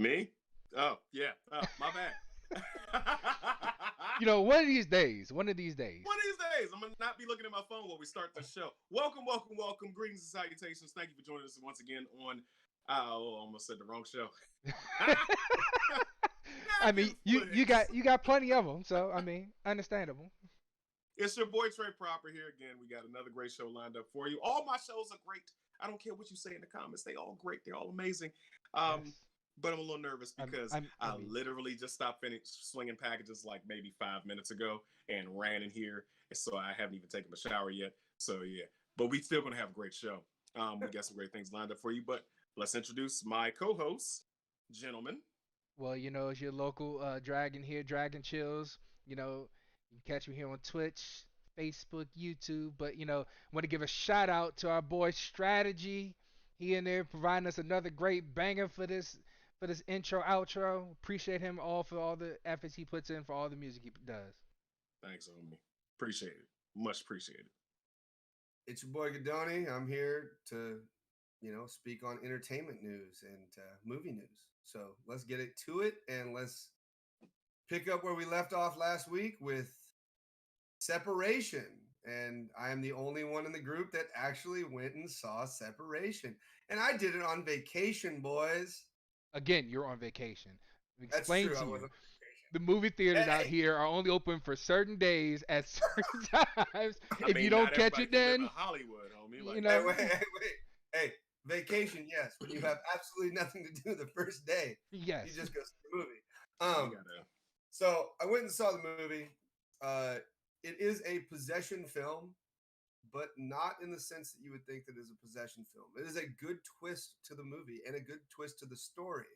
Me? Oh, yeah. Oh, my bad. One of these days. One of these days. One of these days, I'm going to not be looking at my phone while we start the show. Welcome, welcome, welcome. Greetings and salutations. Thank you for joining us once again on, I almost said the wrong show. I mean, you got plenty of them, so I mean, understandable. It's your boy Trey Proper here again. We got another great show lined up for you. All my shows are great. I don't care what you say in the comments. They all great. They're all amazing. Yes. But I'm a little nervous because I I mean, literally just stopped swinging packages like maybe 5 minutes ago and ran in here. And so I haven't even taken a shower yet. So yeah, but we still gonna have a great show. We got some great things lined up for you. But let's introduce my co-hosts, gentlemen. well, it's your local Dragon here, Dragon Chills. You can catch me here on Twitch, Facebook, YouTube. But want to give a shout out to our boy Strategy. He in there providing us another great banger for this intro outro. Appreciate him all for all the efforts he puts in for all the music he does. Thanks, homie. Appreciate it. Much appreciated. It's your boy Gadoni. I'm here to, speak on entertainment news and movie news. So let's get it to it and let's pick up where we left off last week with Separation. And I am the only one in the group that actually went and saw Separation. And I did it on vacation, boys. Again, you're on vacation. That's Explain true. to I you. was on The movie theaters out Hey. here are only open for certain days at certain times. If you don't not catch everybody it, can live in in Hollywood, homie. Like, Hey, wait. Hey, vacation, yes. When you have absolutely nothing to do the first day, yes. you just go see the movie. you gotta, So I went and saw the movie. It is a possession film, but not in the sense that you would think that it is a possession film. It is a good twist to the movie and a good twist to the story.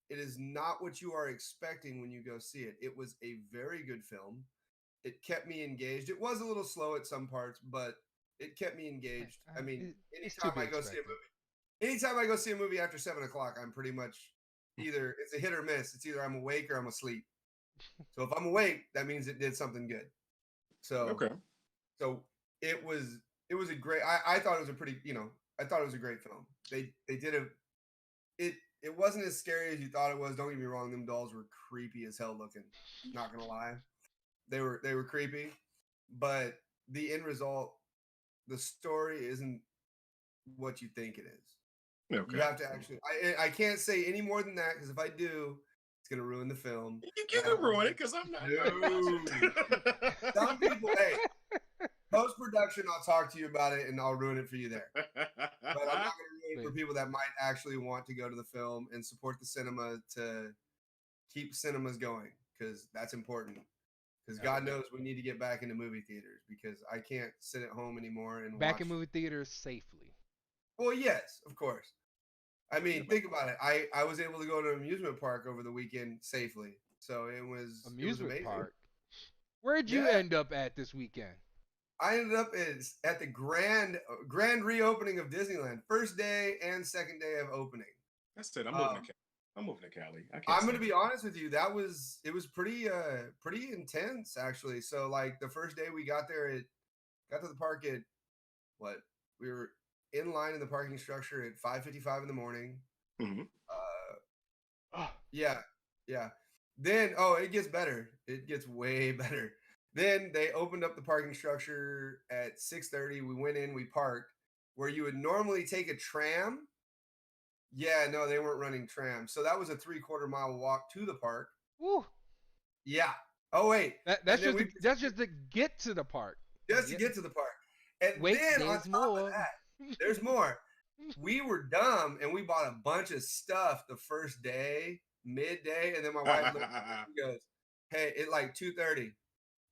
It is not what you are expecting when you go see it. It was a very good film. It kept me engaged. It was a little slow at some parts, but it kept me engaged. I mean, it's to anytime be I go see a expected. movie, anytime I go see a movie after 7:00, I'm pretty much either it's a hit or miss. It's either I'm awake or I'm asleep. So if I'm awake, that means it did something good. So okay. so it was a great. I thought it was a pretty. I thought it was a great film. They did it wasn't as scary as you thought it was. Don't get me wrong, them dolls were creepy as hell looking. Not gonna lie, they were creepy, but the end result, the story isn't what you think it is. Okay. You have to actually. I can't say any more than that because if I do, it's gonna ruin the film. You can ruin it because I'm not. Some people, hey, post production, I'll talk to you about it and I'll ruin it for you there. But I'm not going to ruin it for people that might actually want to go to the film and support the cinema to keep cinemas going because that's important. Because God knows we need to get back into movie theaters because I can't sit at home anymore and Back watch. in movie theaters safely. Well, yes, of course. I mean, think about it. I was able to go to an amusement park over the weekend safely. So it was Amusement amazing. park. Where'd you end up at this weekend? I ended up at the grand reopening of Disneyland, first day and second day of opening. That's it. I'm moving to Cali. I'm moving to Cali. I'm going to be honest with you. It was pretty intense actually. So like the first day we got there, got to the park at we were in line in the parking structure at 5:55 in the morning. Mm-hmm. Yeah. Then it gets better. It gets way better. Then they opened up the parking structure at 6:30. We went in, we parked where you would normally take a tram. Yeah, no, they weren't running trams. So that was a 3/4 mile walk to the park. Woo. Yeah. Oh wait. That's just to get to the park. Just to get to the park. And wait, then on there's top more. of that, there's more. We were dumb and we bought a bunch of stuff the first day, midday, and then my wife looked at me and goes, "Hey, it's like 2:30.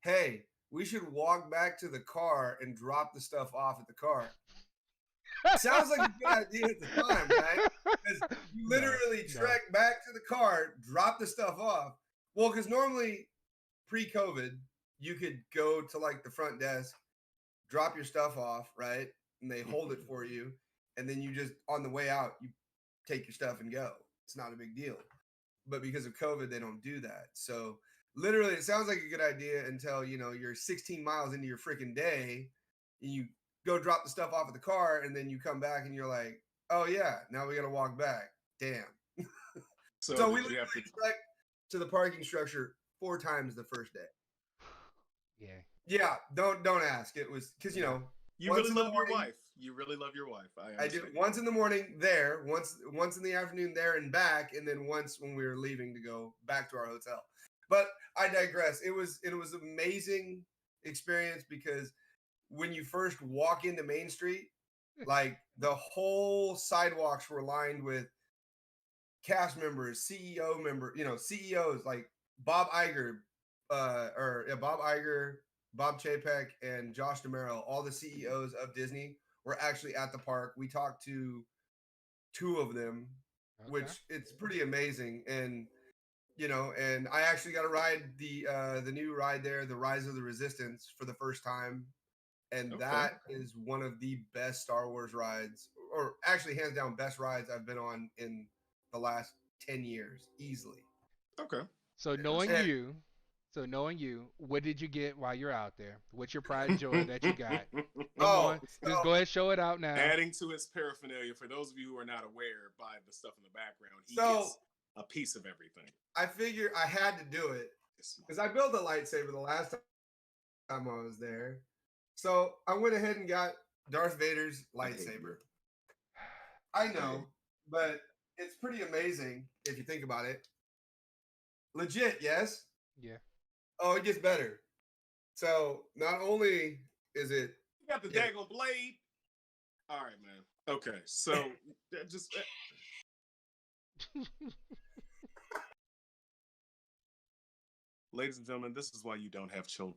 Hey, we should walk back to the car and drop the stuff off at the car." Sounds like a good idea at the time, right? Because you literally trek back to the car, drop the stuff off. Well, because normally pre-COVID, you could go to like the front desk, drop your stuff off, right? And they hold it for you. And then you just, on the way out, you take your stuff and go. It's not a big deal. But because of COVID, they don't do that. So literally, it sounds like a good idea until, you're 16 miles into your freaking day and you go drop the stuff off at the car and then you come back and you're like, oh, yeah, now we got to walk back. Damn. So we did you have to? literally trekked to the parking structure 4 times the first day. Yeah. Yeah, don't ask. It was because Yeah. You once really in the love your morning, wife. You really love your wife. I I did understand. once in the morning there, once in the afternoon there and back, and then once when we were leaving to go back to our hotel. But I digress. It was amazing experience because when you first walk into Main Street, like the whole sidewalks were lined with cast members, CEOs like Bob Iger, Bob Iger, Bob Chapek, and Josh DeMero, all the CEOs of Disney were actually at the park. We talked to 2 of them, Okay. which it's pretty amazing. And and I actually got to ride the new ride there, the Rise of the Resistance, for the first time, and Okay. that is one of the best Star Wars rides, or actually hands down best rides I've been on in the last 10 years, easily. Okay. So knowing you, what did you get while you're out there? What's your pride and joy that you got? Come on, Oh, just so go ahead, show it out now. Adding to his paraphernalia, for those of you who are not aware by the stuff in the background, he so gets a piece of everything. I figure I had to do it because I built a lightsaber the last time I was there. So I went ahead and got Darth Vader's lightsaber. I know, but it's pretty amazing if you think about it. Legit, yes? Yeah. Oh, it gets better. So not only is it You got the daggone blade. All right, man. Okay, so just ladies and gentlemen, this is why you don't have children.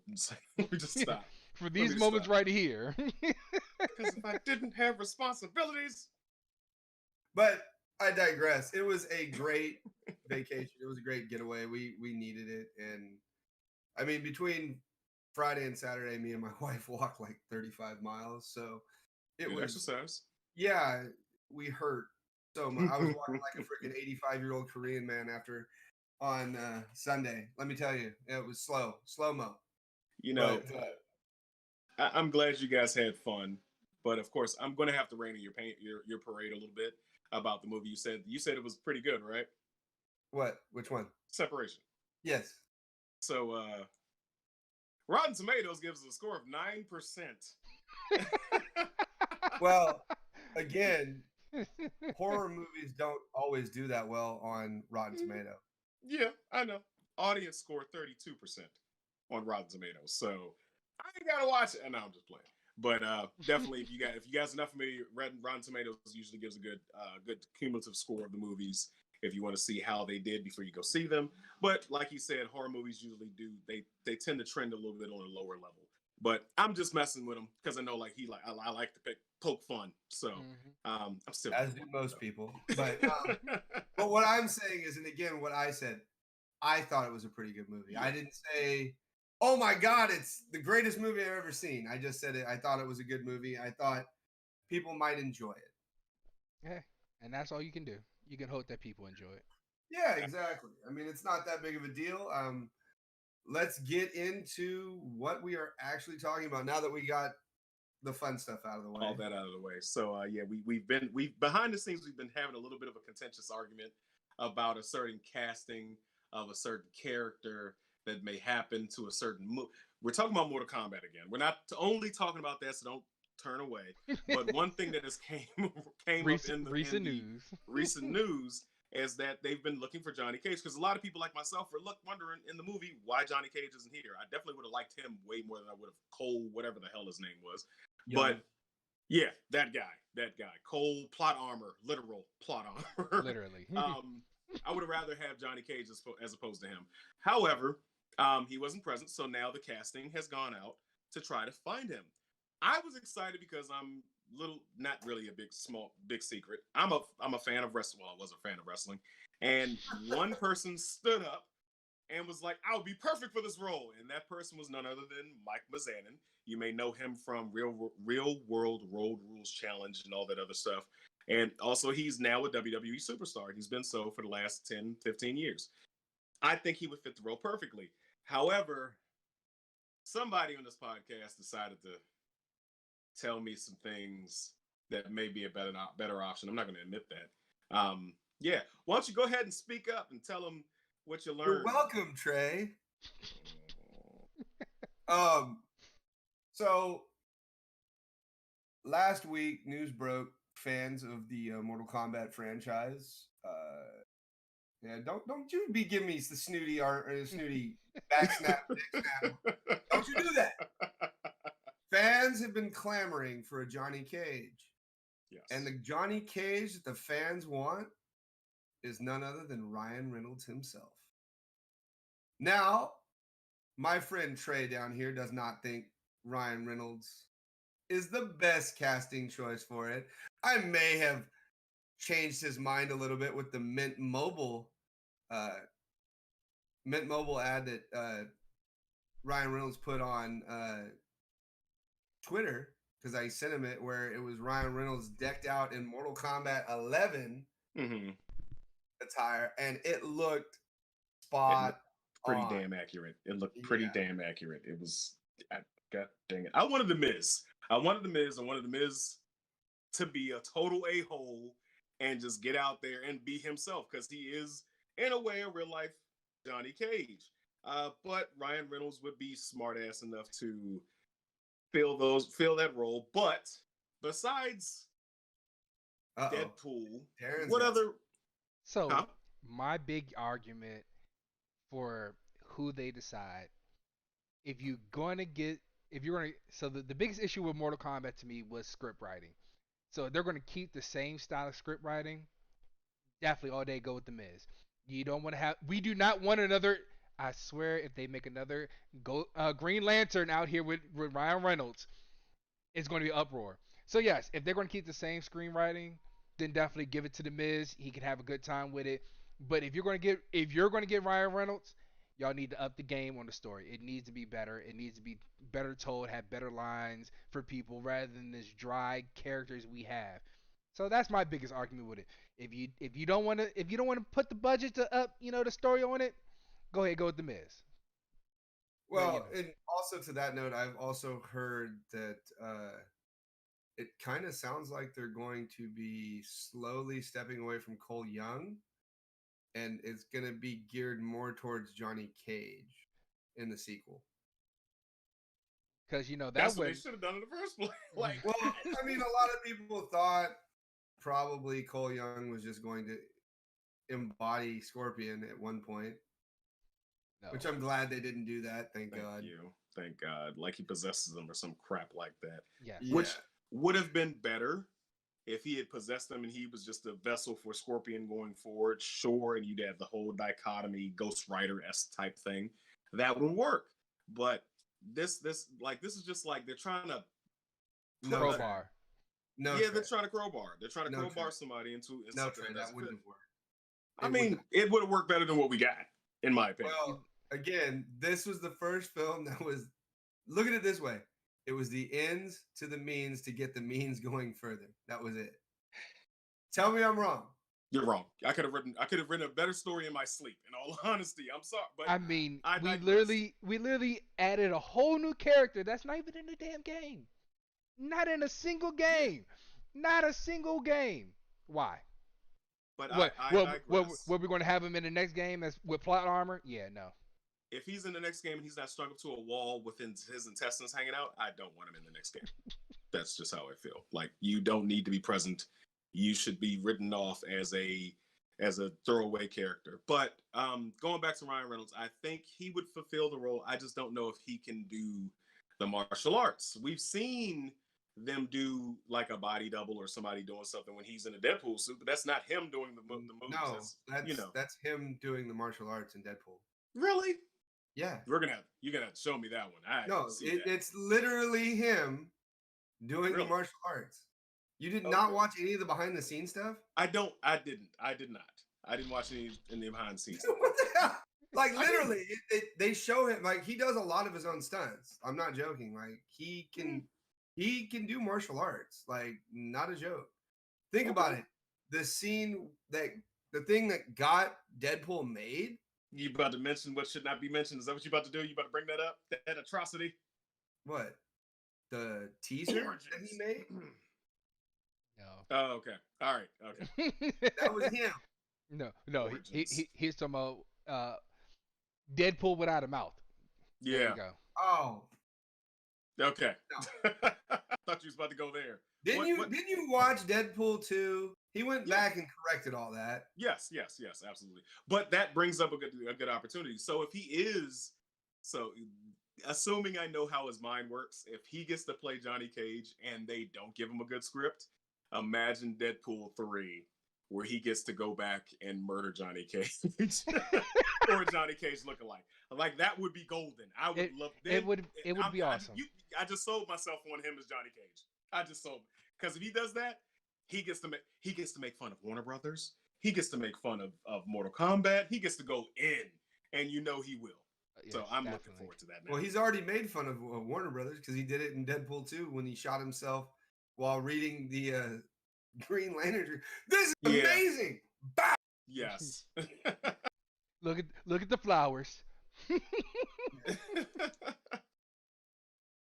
Let me just stop. For these moments right here. Because if I didn't have responsibilities. But I digress. It was a great vacation. It was a great getaway. We needed it. And I mean, between Friday and Saturday, me and my wife walked like 35 miles. So it was exercise. Yeah, we hurt so much. I was walking like a freaking 85-year-old Korean man on Sunday. Let me tell you, it was slow mo. I'm glad you guys had fun, but of course, I'm going to have to rain in your parade a little bit about the movie. You said it was pretty good, right? What? Which one? Separation. Yes. So, Rotten Tomatoes gives it a score of 9%. Well, again, horror movies don't always do that well on Rotten Tomato. Yeah, I know. Audience score 32% on Rotten Tomatoes. So I ain't gotta watch it. No, I'm just playing. But definitely, if you guys are not familiar, Rotten Tomatoes usually gives a good cumulative score of the movies if you want to see how they did before you go see them. But like you said, horror movies usually do they tend to trend a little bit on a lower level. But I'm just messing with him because I know I like to poke fun. So I'm still, as do most people. But but what I'm saying is, and again, what I said, I thought it was a pretty good movie. Yeah. I didn't say, oh my God, it's the greatest movie I've ever seen. I just said it. I thought it was a good movie. I thought people might enjoy it. Yeah, and that's all you can do. You can hope that people enjoy it. Yeah, exactly. I mean, it's not that big of a deal. Let's get into what we are actually talking about now that we got the fun stuff out of the way. All that out of the way. So yeah, we've behind the scenes we've been having a little bit of a contentious argument about a certain casting of a certain character that may happen to a certain movie. We're talking about Mortal Kombat again. We're not only talking about that, so don't turn away. But one thing that has came up in the recent news is that they've been looking for Johnny Cage, because a lot of people like myself were wondering in the movie why Johnny Cage isn't here. I definitely would have liked him way more than I would have Cole, whatever the hell his name was. Yeah. But yeah, that guy, Cole, plot armor, literal plot armor. Literally. I would have rather have Johnny Cage as opposed to him. However, he wasn't present, so now the casting has gone out to try to find him. I was excited because I'm not really a big secret. I'm a fan of wrestling. Well, I was a fan of wrestling, and one person stood up and was like, "I would be perfect for this role," and that person was none other than Mike Mizanin. You may know him from Real World Road Rules Challenge and all that other stuff. And also, he's now a WWE superstar. He's been so for the last 10, 15 years. I think he would fit the role perfectly. However, somebody on this podcast decided to tell me some things that may be a better option. I'm not going to admit that. Yeah. Why don't you go ahead and speak up and tell them what you You're learned? welcome, Trey. So last week, news broke. Fans of the Mortal Kombat franchise. Yeah, don't you be giving me the snooty back snap, neck snap. Don't you do that. Fans have been clamoring for a Johnny Cage. Yes. And the Johnny Cage that the fans want is none other than Ryan Reynolds himself. Now, my friend Trey down here does not think Ryan Reynolds is the best casting choice for it. I may have changed his mind a little bit with the Mint Mobile ad that Ryan Reynolds put on Twitter, because I sent him it, where it was Ryan Reynolds decked out in Mortal Kombat 11 attire, and it looked spot pretty on. damn accurate. It looked pretty damn accurate. It was, God dang it. I wanted The Miz. I wanted The Miz to be a total a-hole and just get out there and be himself, because he is, in a way, a real life Johnny Cage. But Ryan Reynolds would be smart ass enough to fill that role. But besides Deadpool, what other? So my big argument for who they decide, if you're going to, so the biggest issue with Mortal Kombat to me was script writing. So if they're going to keep the same style of script writing, definitely all day go with the Miz. You don't want to have. We do not want another. I swear, if they make another Green Lantern out here with Ryan Reynolds, it's going to be uproar. So yes, if they're going to keep the same screenwriting, then definitely give it to the Miz. He can have a good time with it. But if you're going to get Ryan Reynolds, y'all need to up the game on the story. It needs to be better. It needs to be better told, have better lines for people rather than this dry characters we have. So that's my biggest argument with it. If you don't want to put the budget to up the story on it, go ahead, go with the Miz. Well, and also to that note, I've also heard that it kind of sounds like they're going to be slowly stepping away from Cole Young, and it's going to be geared more towards Johnny Cage in the sequel. Because that's what they should have done in the first place. Well, I mean, a lot of people thought probably Cole Young was just going to embody Scorpion at one point. No. Which I'm glad they didn't do that. Thank God. Thank God. Like he possesses them or some crap like that. Yeah. Which would have been better if he had possessed them and he was just a vessel for Scorpion going forward. Sure, and you'd have the whole dichotomy Ghost Rider-esque type thing. That would work. But this is just like they're trying to crowbar. They're trying to crowbar. They're trying to crowbar somebody into something that wouldn't have worked. I mean, it would have worked better than what we got, in my opinion. Well, again, this was the first film that was, look at it this way. It was the ends to the means to get the means going further. That was it. Tell me I'm wrong. You're wrong. I could have written a better story in my sleep. In all honesty, I'm sorry, but I mean, we literally added a whole new character that's not even in the damn game. Not in a single game. Not a single game. Why? But we're going to have him in the next game as with plot armor? Yeah, no. If he's in the next game and he's not stuck up to a wall with his intestines hanging out, I don't want him in the next game. That's just how I feel. Like, you don't need to be present. You should be written off as a throwaway character. But going back to Ryan Reynolds, I think he would fulfill the role. I just don't know if he can do the martial arts. We've seen them do like a body double or somebody doing something when he's in a Deadpool suit, but that's not him doing the moves. No, that's him doing the martial arts in Deadpool. Really? Yeah. You're gonna have to show me that one. It's literally him doing the martial arts. You did not watch any of the behind the scenes stuff? I did not. I didn't watch any in the behind the scenes. What the hell? Like, literally, they show him, like, he does a lot of his own stunts. I'm not joking. Like, he can do martial arts. Like, not a joke. Think about it. The thing that got Deadpool made. You about to mention what should not be mentioned? Is that what you about to do? You about to bring that up? That atrocity? What? The teaser that he made? No. Oh, okay. All right. Okay. That was him. No. Origins. He's talking about Deadpool without a mouth. There you Yeah. go. Oh Okay. no! I thought you was about to go there. Didn't What? you watch Deadpool 2? He went Yeah. back and corrected all that. Yes. Absolutely. But that brings up a good opportunity. So if he is, so assuming I know how his mind works, if he gets to play Johnny Cage and they don't give him a good script, imagine Deadpool 3, where he gets to go back and murder Johnny Cage or Johnny Cage lookalike. Like that would be golden. I would love. It would be awesome. I just sold myself on him as Johnny Cage. I just sold because if he does that, he gets to make fun of Warner Brothers. He gets to make fun of Mortal Kombat. He gets to go in, and you know he will. Yes, So I'm definitely. looking forward to that now. Well, he's already made fun of Warner Brothers because he did it in Deadpool 2 when he shot himself while reading the Green Lantern. This is amazing. Bow! Yes. Look at the flowers.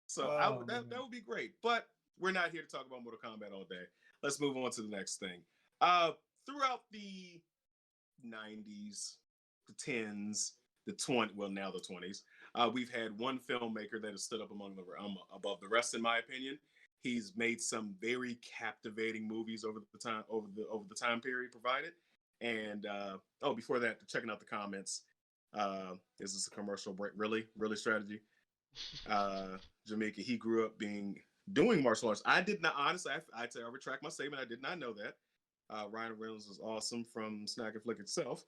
So that would be great. But we're not here to talk about Mortal Kombat all day. Let's move on to the next thing. Throughout the 90s, the 10s, the 20, well now the 20s, we've had one filmmaker that has stood up above the rest, in my opinion. He's made some very captivating movies over the time period provided. And before that, checking out the comments. Is this a commercial break? Really strategy? Jamaica, he grew up doing martial arts. I did not, honestly, I retract my statement. I did not know that. Ryan Reynolds was awesome from Snack and Flick itself.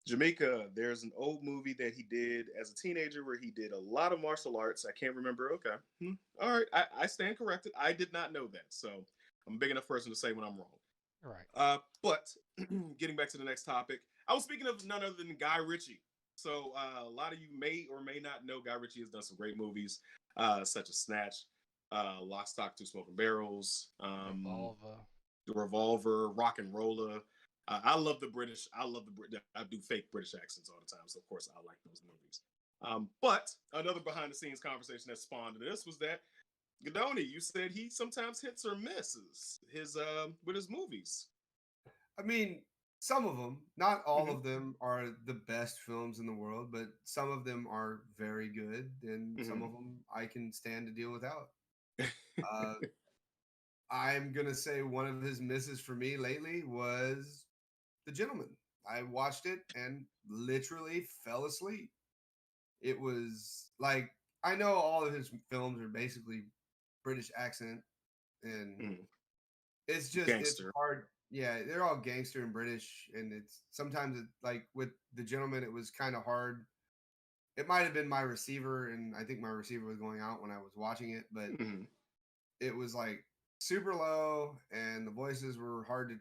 Jamaica, there's an old movie that he did as a teenager where he did a lot of martial arts. I can't remember. Okay. All right. I stand corrected. I did not know that. So I'm a big enough person to say when I'm wrong. All right. But getting back to the next topic, I was speaking of none other than Guy Ritchie. So a lot of you may or may not know Guy Ritchie has done some great movies, such as Snatch, Lock, Stock, Two Smoking Barrels, Revolver, Rock and Roller. I love the British. I do fake British accents all the time, so of course I like those movies. But another behind the scenes conversation that spawned this was that Godoni, you said he sometimes hits or misses with his movies. I mean, some of them, not all of them are the best films in the world, but some of them are very good, and some of them I can stand to deal without. I'm going to say one of his misses for me lately was The Gentleman. I watched it and literally fell asleep. It was like, I know all of his films are basically British accent, and it's just, gangster. it's hard. Yeah, they're all gangster and British, and it's sometimes like with The Gentleman, it was kind of hard. It might have been my receiver, and I think my receiver was going out when I was watching it, but it was like super low, and the voices were hard to,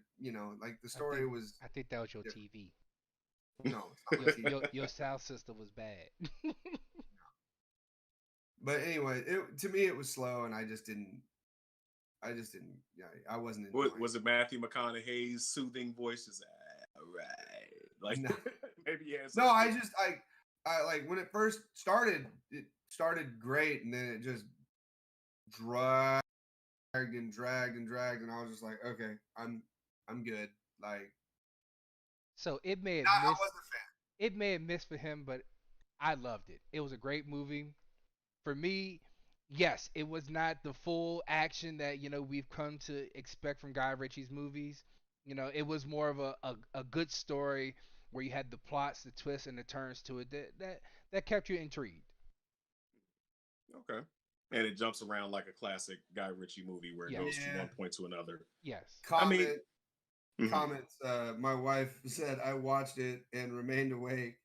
like the story was. I think that was your TV. No, it's not my TV. Your sound system was bad. But anyway, to me it was slow, and I just didn't. Yeah, I wasn't enjoying. Was it Matthew McConaughey's soothing voice? Is all right? Like no. maybe he has. No, I like when it first started. It started great, and then it just dragged and dragged and dragged, and I was just like, okay, I'm good. Like, so it may have I missed. wasn't a fan. It may have missed for him, but I loved it. It was a great movie. For me, yes, it was not the full action that we've come to expect from Guy Ritchie's movies. It was more of a good story where you had the plots, the twists, and the turns to it that kept you intrigued. Okay. And it jumps around like a classic Guy Ritchie movie where it goes from one point to another. Yes. Comments. My wife said I watched it and remained awake.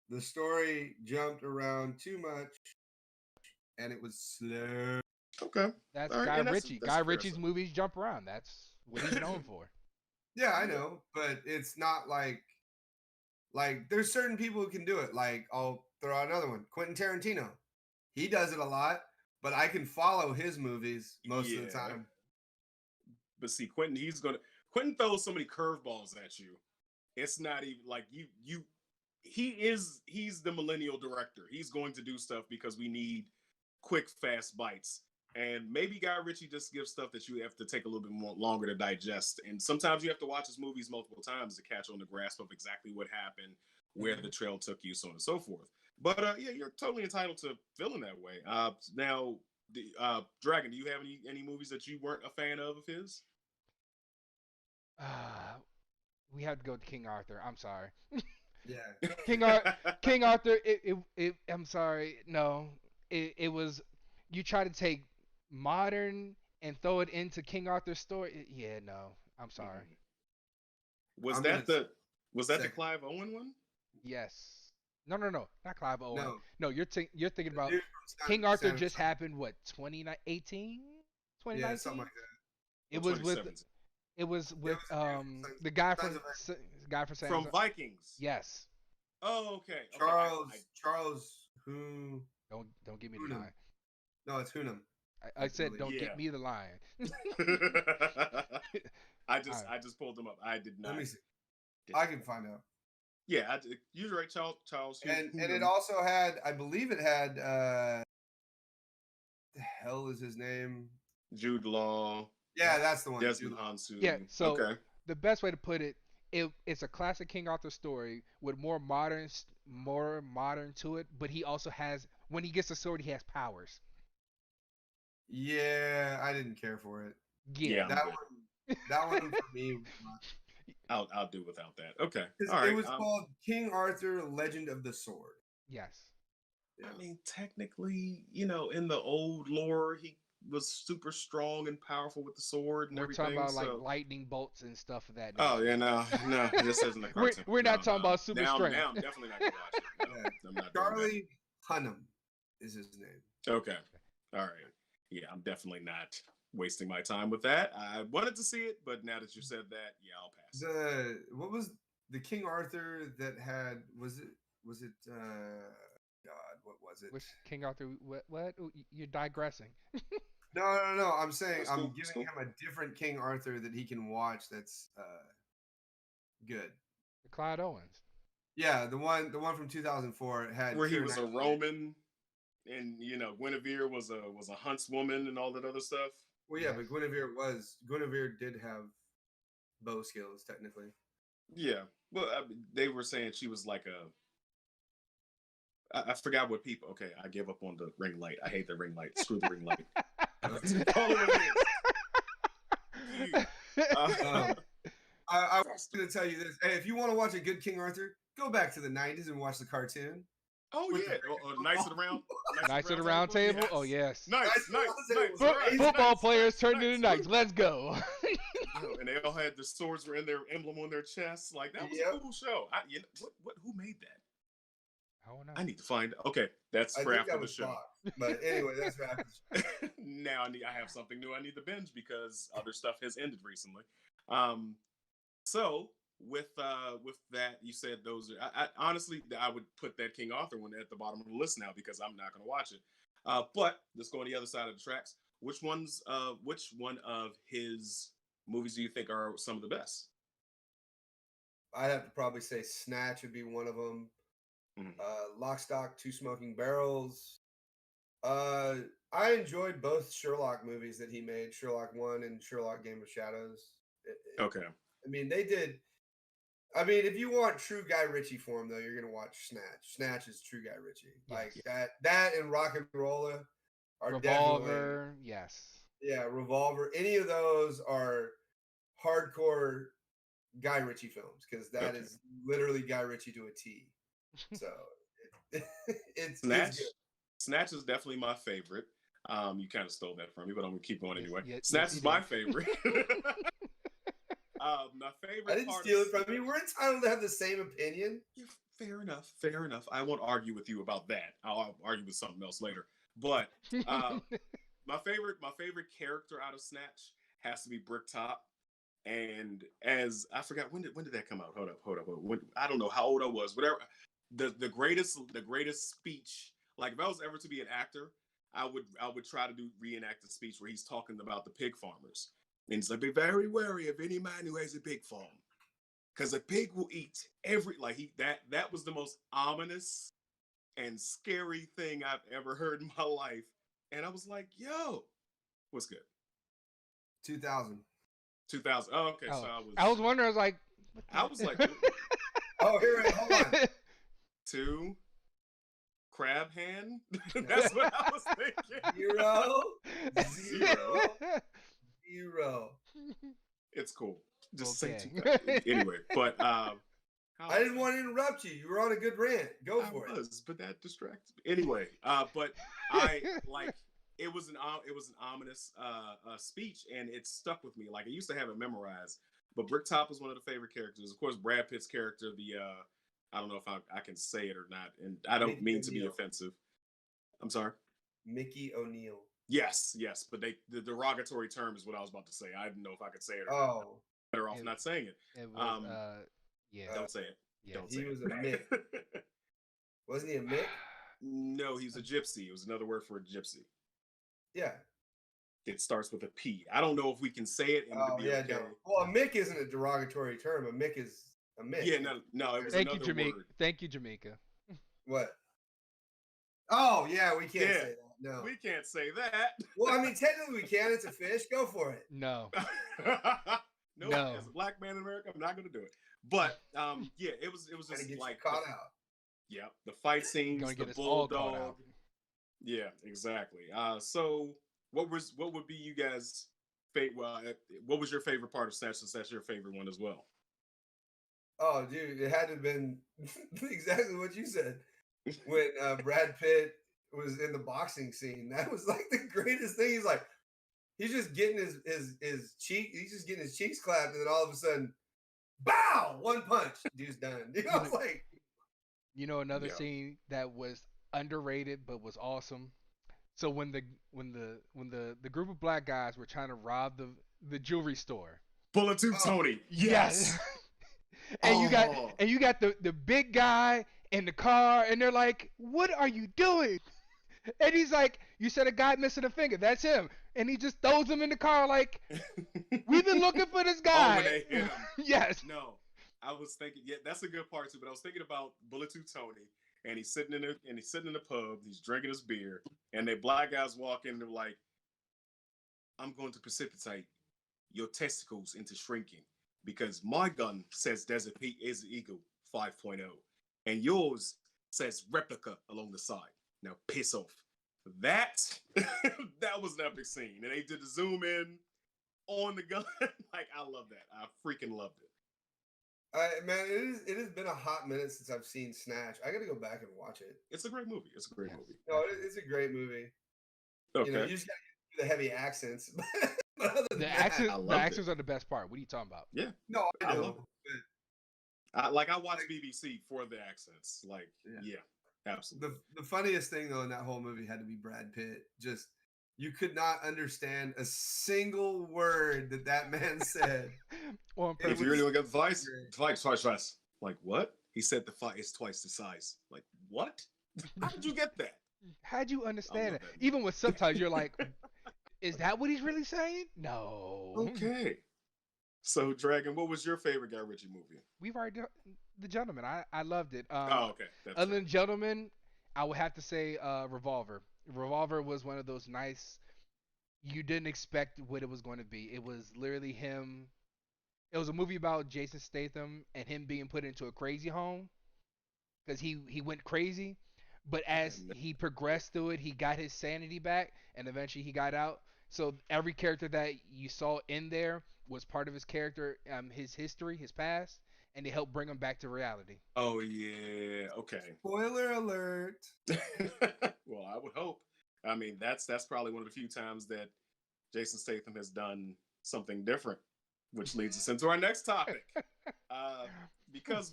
The story jumped around too much, and it was slow. Okay. That's Guy Ritchie. Guy Ritchie's movies jump around. That's what he's known for. Yeah, I know, but it's not like there's certain people who can do it. Like, I'll throw out another one. Quentin Tarantino. He does it a lot, but I can follow his movies most of the time. But see, Quentin throws so many curveballs at you. It's not even like he's the millennial director. He's going to do stuff because we need quick, fast bites. And maybe Guy Ritchie just gives stuff that you have to take a little bit more longer to digest. And sometimes you have to watch his movies multiple times to catch on the grasp of exactly what happened, where the trail took you, so on and so forth. But yeah, you're totally entitled to feeling that way. Now, Dragon, do you have any movies that you weren't a fan of his? Uh, we have to go to King Arthur. I'm sorry. Yeah. King Ar- King Arthur. I'm sorry. No, it was. You try to take modern and throw it into King Arthur's story. Yeah, no. I'm sorry. Was I'm that gonna the second. Clive Owen one? Yes. No, no, no. Not Clive Owen. No, No, you're thinking the about dude from King Arthur Santa. just happened. What 2018? Yeah, something 2019? like that. It Or was with 2017? it was It with was a dude from the guy Sons from of guy from San. From Vikings. Yes. Oh, okay. Okay. Charles who Don't give me the Hunnam. line. No, it's Hunnam. I said don't Yeah. get me the line. I Alright. just pulled them up. I did not. Let me see. I can find out. Yeah, you're right, Charles. And it Hunnam. also had, I believe it had the hell is his name? Jude Law, Yeah, that's the one. Desmond Jude Law. Hansu. Yeah. So Okay. the best way to put it, it's a classic King Arthur story with more modern to it. But he also has when he gets a sword, he has powers. Yeah, I didn't care for it. Yeah. I'm That good. that one for me was I'll do without that. Okay. because All it right. was called King Arthur: Legend of the Sword. Yes. Yeah. I mean, technically, in the old lore, he was super strong and powerful with the sword and We're talking everything. about like So, lightning bolts and stuff of that oh nature. yeah, no, this isn't a cartoon. We're No, not talking no. about super Now, strength. now I'm definitely not gonna watch it. No, Yeah. I'm not doing Charlie Hunnam is his name. that. Okay. All right. Yeah, I'm definitely not wasting my time with that. I wanted to see it, but now that you said that, yeah, I'll pass. What was the King Arthur that had was it God, what was it? Which King Arthur? What? Ooh, you're digressing. No. I'm saying That's I'm cool. giving That's cool. him a different King Arthur that he can watch that's good. Clyde Owens. Yeah, the one from 2004 had Where he Keira was a Knightley. Roman, and Guinevere was a huntswoman and all that other stuff. Well, yeah, Yes. but Guinevere did have bow skills technically. Yeah. Well, they were saying she was like a. I forgot what people. Okay, I give up on the ring light. I hate the ring light. Screw the ring light. Call it what it is. Um, I was going to tell you this. Hey, if you want to watch a good King Arthur, go back to the 90s and watch the cartoon. Oh with yeah, Knights of the Round. Knights of the Round Table. Oh yes. Nice. Football players turned into knights. Let's go. And they all had the swords were in their emblem on their chests. Like that was a cool show. Who made that? I don't know. I need to find. Okay, that's I for think after that the was show. Fox. But anyway, that's for after the show. Now I have something new I need to binge because other stuff has ended recently. So with that, you said those are. I honestly I would put that King Arthur one at the bottom of the list now because I'm not going to watch it. But let's go on the other side of the tracks. Which one of his movies do you think are some of the best? I'd have to probably say Snatch would be one of them. Lock, Stock, Two Smoking Barrels. I enjoyed both Sherlock movies that he made, Sherlock 1 and Sherlock Game of Shadows. Okay. I mean, they did. I mean, if you want true Guy Ritchie form, though, you're gonna watch Snatch. Snatch is true Guy Ritchie. Like that and Rock and Rolla are Revolver. Yes. Yeah, Revolver. Any of those are hardcore Guy Ritchie films because that is literally Guy Ritchie to a T. So it's Snatch. good. Snatch is definitely my favorite. You kind of stole that from me, but I'm gonna keep going anyway. yes, Snatch is my favorite. My favorite. I didn't steal it from you. We're entitled to have the same opinion. Yeah, fair enough. Fair enough. I won't argue with you about that. I'll argue with something else later. But my favorite character out of Snatch has to be Bricktop. And as I forgot when did that come out? Hold up. When, I don't know how old I was. Whatever. The greatest speech. Like if I was ever to be an actor, I would try to reenact the speech where he's talking about the pig farmers. And he's like, be very wary of any man who has a pig farm. Because a pig will eat that was the most ominous and scary thing I've ever heard in my life. And I was like, yo, What's good? 2000. 2000. Oh, okay. Oh, So I was wondering. I was like, what I was like, Oh, here, hold on. 2 crab hand. That's what I was thinking. 0, Zero. 0. It's cool. Just say Okay. 2000. Anyway, but I didn't want to interrupt you. You were on a good rant. Go for it. But that distracted me. Anyway, but I like it was an ominous speech, and it stuck with me. Like I used to have it memorized. But Bricktop was one of the favorite characters. Of course, Brad Pitt's character, the I don't know if I can say it or not, and I don't Mickey mean to be O'Neill. offensive. I'm sorry. Mickey O'Neill. Yes, but the derogatory term is what I was about to say. I didn't know if I could say it or not. Oh, Better off not saying it. It was, yeah. Don't say it. Yeah. Don't say he it. was a Mick. Wasn't he a Mick? No, he's a gypsy. It was another word for a gypsy. Yeah. It starts with a P. I don't know if we can say it and it'd be yeah, okay. no. Well, a Mick isn't a derogatory term. A Mick is a Mick. Yeah, no, it was Thank you, another Jamaica. word. Thank you, Jamaica. What? Oh, yeah, we can't Yeah. say that. No. We can't say that. Well, I mean, technically we can. It's a fish. Go for it. No. No, as a black man in America, I'm not going to do it. But yeah, it was Gotta just get like you caught out. Yeah, the fight scenes, Gonna the get us all caught bulldog. out. Yeah, exactly. So what would be you guys' what was your favorite part of Snatch, since that's your favorite one as well? Oh, dude, it had to have been exactly what you said. When Brad Pitt was in the boxing scene, that was like the greatest thing. He's just getting his cheeks clapped, and then all of a sudden, bow! One punch, dude's done. I was like, You know another Yeah. scene that was underrated but was awesome. So when the group of black guys were trying to rob the jewelry store. Bullet Tooth Oh, Tony. Yes. and Oh. you got the big guy in the car, and they're like, "What are you doing?" And he's like, "You said a guy missing a finger. That's him." And he just throws him in the car like, "We've been looking for this Oh, guy." when they hit him. Yes. No, I was thinking. Yeah, that's a good part too. But I was thinking about Bullet Tooth Tony, and he's sitting in the pub. He's drinking his beer, and they black guys walk in. And they're like, "I'm going to precipitate your testicles into shrinking because my gun says Desert Eagle 5.0, and yours says replica along the side. Now piss off." That that was an epic scene, and they did the zoom in on the gun. Like, I love that. I freaking loved it. Man, it has been a hot minute since I've seen Snatch. I got to go back and watch it. It's a great movie. It's a great movie. No, it's a great movie. Okay. You just got to do the heavy accents. But other than The that, accents are the best part. What are you talking about? Yeah. no, I I know. love I watch BBC for the accents. Like, yeah, absolutely. The funniest thing though in that whole movie had to be Brad Pitt. Just you could not understand a single word that man said. On If purpose. you really look at twice. Like, what? He said the fight is twice the size. Like, what? How did you get that? How'd you understand love it? that. Even with subtitles, you're like, is that what he's really saying? No. Okay. So, Dragon, what was your favorite Guy Ritchie movie? We've already done The Gentleman. I loved it. Okay. That's Other right. than Gentleman, I would have to say Revolver. Revolver was one of those nice. You didn't expect what it was going to be. It was literally him. It was a movie about Jason Statham and him being put into a crazy home because he went crazy. But as he progressed through it, he got his sanity back, and eventually he got out. So every character that you saw in there was part of his character, his history, his past, and they helped bring him back to reality. Oh, yeah. Okay. Spoiler alert. Well, I would hope. I mean, that's probably one of the few times that Jason Statham has done something different, which leads us into our next topic. Because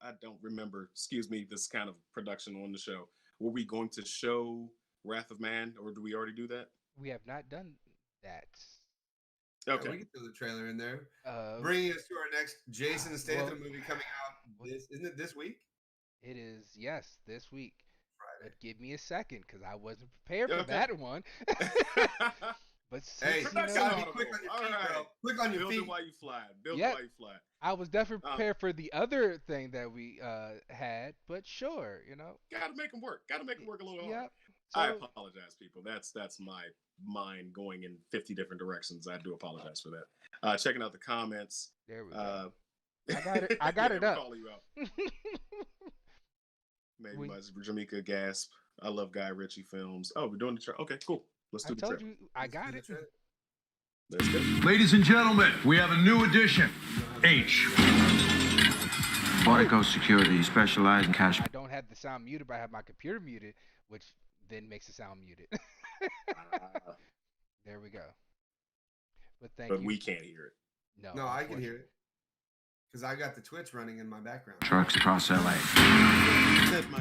I don't remember, excuse me, this kind of production on the show. Were we going to show Wrath of Man, or do we already do that? We have not done that. Okay. Yeah, we can throw the trailer in there. Uh, Bringing us to our next Jason Statham well- movie coming out. Isn't it this week? It is, yes, this week. Friday. But give me a second, because I wasn't prepared for Okay. that one. But Hey, since, you you know, gotta be quick on your All feet, bro. right. Quick on your Build it feet. while you fly. Build Yep. it while you fly. I was definitely prepared for the other thing that we had, but sure, Gotta make them work. Gotta make them work a little harder. Yep. I So apologize, people. That's my mind going in 50 different directions. I do apologize for that. Checking out the comments. there we go. Uh, I got it. I got yeah, it we're up. calling you out. Maybe we, my Jamaica gasp. I love Guy Ritchie films. Oh, we're doing the trip. Okay, cool. Let's I do the told trip. you I got it. Let's go. Ladies and gentlemen, we have a new addition. H. Waterco Security specialize in cash. I don't have the sound muted, but I have my computer muted, which then makes the sound muted. There we go. But thank But you. we can't hear it. No, I can hear it because I got the Twitch running in my background. Trucks across LA.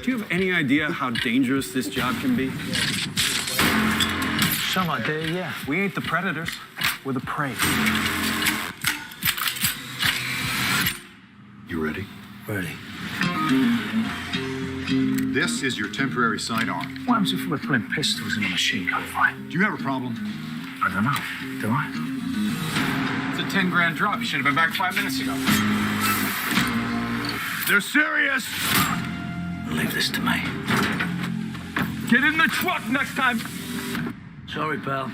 Do you have any idea how dangerous this job can be? Some idea, yeah. We ain't the predators, we're the prey. You ready? Ready. This is your temporary sidearm. What happens if we're putting pistols in a machine gun fight? Do you have a problem? I don't know. Do I? It's a 10 grand drop. You should have been back 5 minutes ago. They're serious! Leave this to me. Get in the truck next time. Sorry, pal.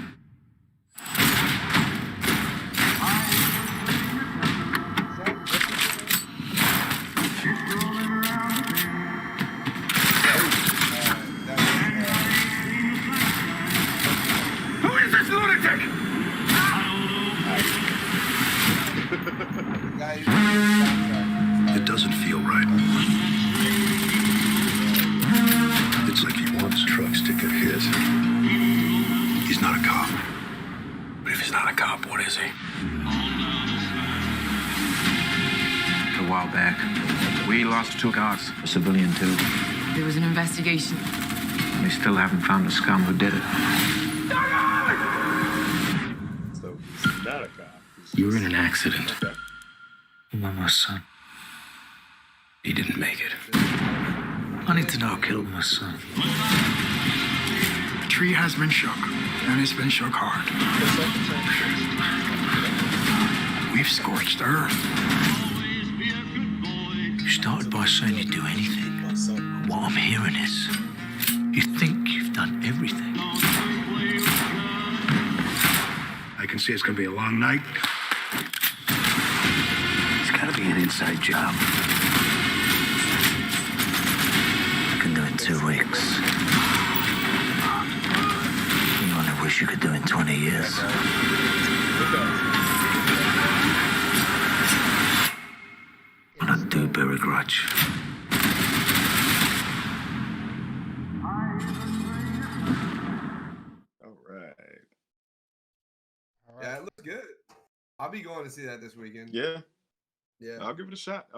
Who is this lunatic? It doesn't feel right. It's like he wants trucks to get hit. He's not a cop. But if he's not a cop, what is he? A while back, we lost 2 guards, a civilian too. There was an investigation. They still haven't found the scum who did it. So he's not a cop. You were in an accident. Okay. My son. He didn't make it. I need to know who killed my son. The tree has been shook, and it's been shook hard. We've scorched the earth. You started by saying you'd do anything. What I'm hearing is, you think you've done everything. I can see it's gonna be a long night. It's gotta be an inside job. I can do it in 2 weeks. You only wish you could do it in 20 years. And I do bear a grudge. All right. All right. Yeah, it looks good. I'll be going to see that this weekend. Yeah. Yeah. I'll give it a shot.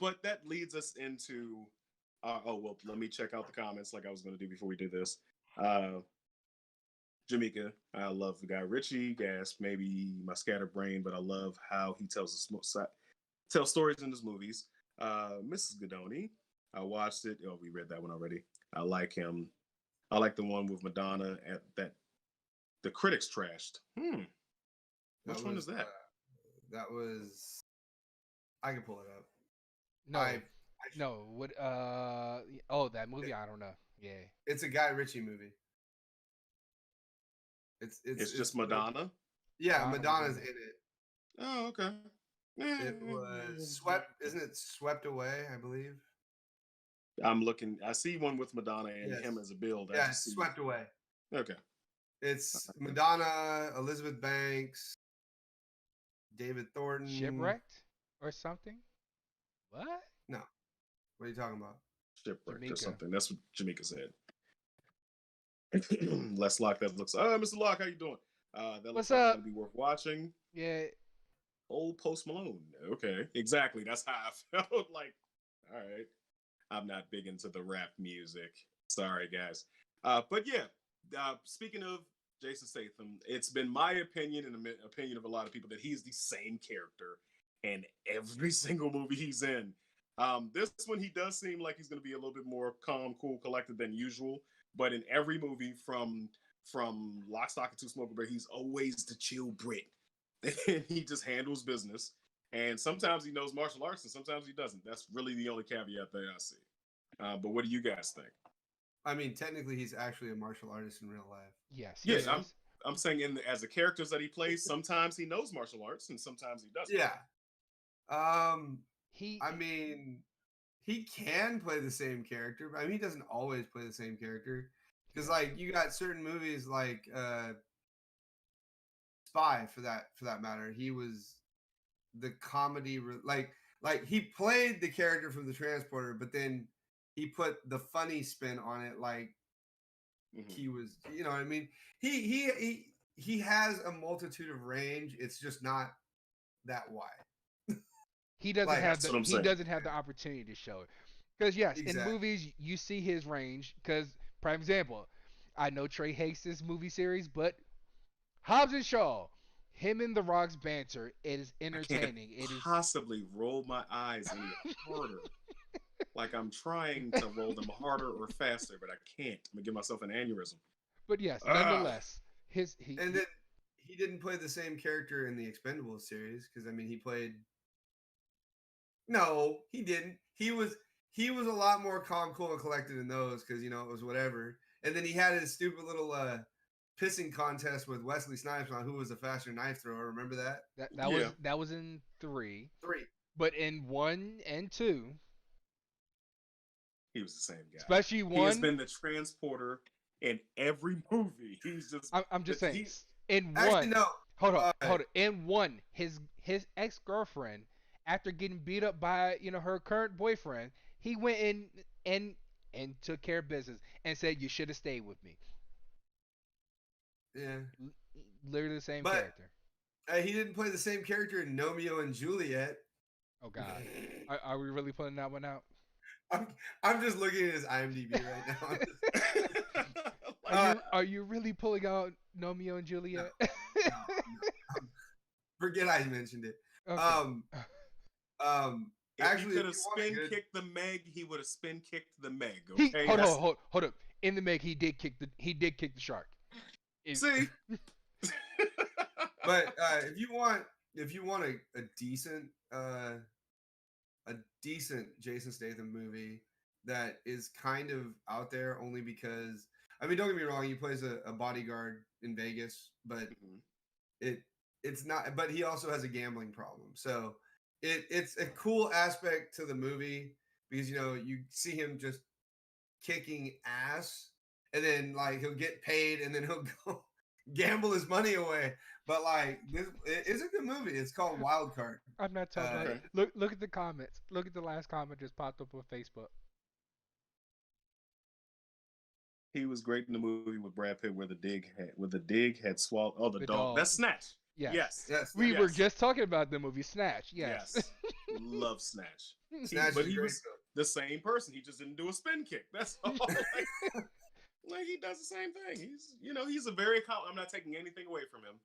But that leads us into. Well, let me check out the comments like I was going to do before we do this. Jamaica, I love the guy Ritchie. Gas, maybe my scatterbrain, but I love how he tells stories in his movies. Mrs. Godoni, I watched it. Oh, we read that one already. I like him. I like the one with Madonna at that. The critics trashed. Which one is that? That was. I can pull it up. No, I no. What? Oh, that movie. I don't know. Yeah. It's a Guy Ritchie movie. It's just Madonna. Yeah, I don't Madonna's know. in it. Oh, okay. It was swept. Isn't it Swept Away? I believe. I'm looking. I see one with Madonna and Yes. him as a build. I Yeah, just see- Swept Away. Okay. It's Madonna, Elizabeth Banks, David Thornton. Shipwrecked or something? What? What are you talking about? Shipwrecked or Jamaica. something. That's what Jamaica said. Let's Lock. That looks. Mr. Locke, how you doing? That looks What's like it's up? gonna be worth watching. Yeah. Old Post Malone. Okay, exactly. That's how I felt. Like, all right, I'm not big into the rap music. Sorry, guys. But yeah, speaking of Jason Statham, it's been my opinion and the opinion of a lot of people that he's the same character in every single movie he's in. This one, he does seem like he's going to be a little bit more calm, cool, collected than usual. But in every movie, from Lock, Stock, and Two Smoking Barrels, he's always the chill Brit. And he just handles business. And sometimes he knows martial arts, and sometimes he doesn't. That's really the only caveat that I see. But what do you guys think? I mean, technically, he's actually a martial artist in real life. Yes, he Yes, is. I'm saying as the characters that he plays, sometimes he knows martial arts and sometimes he doesn't. Yeah. He I mean, he can play the same character, but I mean, he doesn't always play the same character. Because like you got certain movies like Spy for that matter. He was the comedy like he played the character from the Transporter, but then he put the funny spin on it. Like he was, you know what I mean? He has a multitude of range. It's just not that wide. he doesn't Like, have that's what I'm saying. doesn't have the opportunity to show it. Because yes, in Exactly. movies you see his range. Because prime example, I know Trey hates this movie series, but Hobbs and Shaw, him and The Rock's banter, it is I can't entertaining. It is. possibly roll my eyes any harder. Like I'm trying to roll them harder or faster, but I can't. I'm gonna give myself an aneurysm. But yes, Ah. nonetheless, And then he didn't play the same character in the Expendables series because I mean he played. No, he didn't. He was a lot more calm, cool, and collected in those because you know it was whatever. And then he had his stupid little pissing contest with Wesley Snipes on who was the faster knife thrower. Remember that? that was in 3, 3. but in 1 and 2, He was the same guy. especially He has 1. been the transporter in every movie. He's just. I'm just saying. In Actually, 1, no. hold on. In 1, his ex girlfriend, after getting beat up by her current boyfriend, he went in and took care of business and said, "You should have stayed with me." Yeah. Literally the same But- character. He didn't play the same character in Romeo and Juliet. Oh God, are we really putting that one out? I'm just looking at his IMDb right now. Are you really pulling out Romeo and Juliet? No. Forget I mentioned it. Okay. If Actually, he could if have you want a spin good- kicked the Meg, he would have spin kicked the Meg. He, Okay, hold up. In the Meg, he did kick the shark. See, But if you want a decent Jason Statham movie that is kind of out there only because I mean don't get me wrong, he plays a bodyguard in Vegas, but it's not, but he also has a gambling problem. So it's a cool aspect to the movie because you see him just kicking ass and then like he'll get paid and then he'll go gamble his money away. But like this, it's a good movie. It's called Wild Card. I'm not talking about it. Look at the comments. Look at the last comment just popped up on Facebook. he was great in the movie with Brad Pitt where the dig had swallowed. Oh, the The dog. dog. That's Snatch. Yes. Yes. We Yes. were just talking about the movie Snatch. Yes. Love Snatch. Snatch But is he great, was the same person. He just didn't do a spin kick. That's all. Like he does the same thing. He's a very. I'm not taking anything away from him.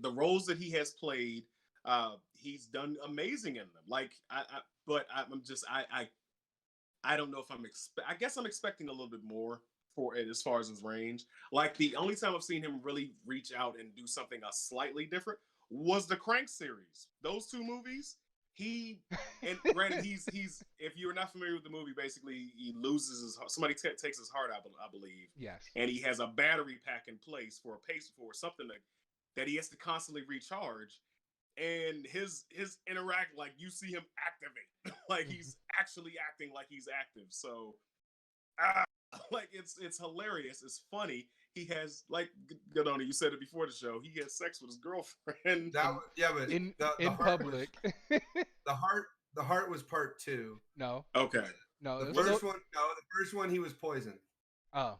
The roles that he has played, he's done amazing in them. Like I don't know if I guess I'm expecting a little bit more for it as far as his range. Like the only time I've seen him really reach out and do something slightly different was the Crank series. Those 2 movies. And granted, he's if you're not familiar with the movie, basically he loses his heart. Somebody takes his heart out, I believe. Yes. And he has a battery pack in place for something that he has to constantly recharge. And his interact, like you see him activate, like he's actually acting like he's active. So, like it's hilarious. It's funny. He has like Gadoni, you said it before the show. He has sex with his girlfriend. But in the heart public. the heart was part 2. No. Okay. No. The first one he was poisoned. Oh.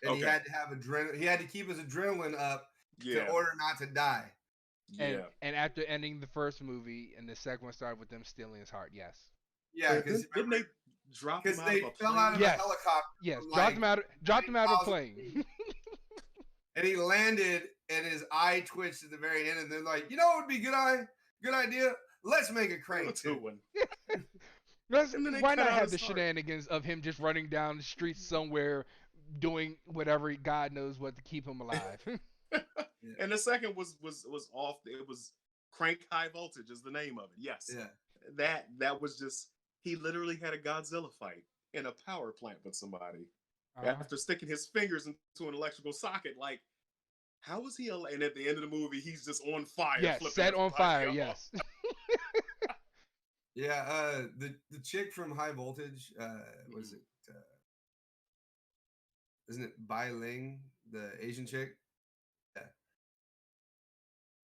And he had to have he had to keep his adrenaline up in order not to die. And after ending the first movie and the second one started with them stealing his heart, yes. Yeah, because didn't they drop him out they of a fell plane? out of Yes. a helicopter. Yes, from, dropped him out of a plane. And he landed, and his eye twitched at the very end. And they're like, you know what would be a good idea? Let's make a Crank too. Why not have the shenanigans of him just running down the street somewhere, doing whatever God knows what to keep him alive? And the second was off. It was Crank High Voltage is the name of it. Yes. Yeah. That was just he literally had a Godzilla fight in a power plant with somebody. after sticking his fingers into an electrical socket. Like, how was he? And at the end of the movie, he's just on fire. Yes, set on fire. Yes. Yeah, the chick from High Voltage, was it? Isn't it Bai Ling, the Asian chick? Yeah,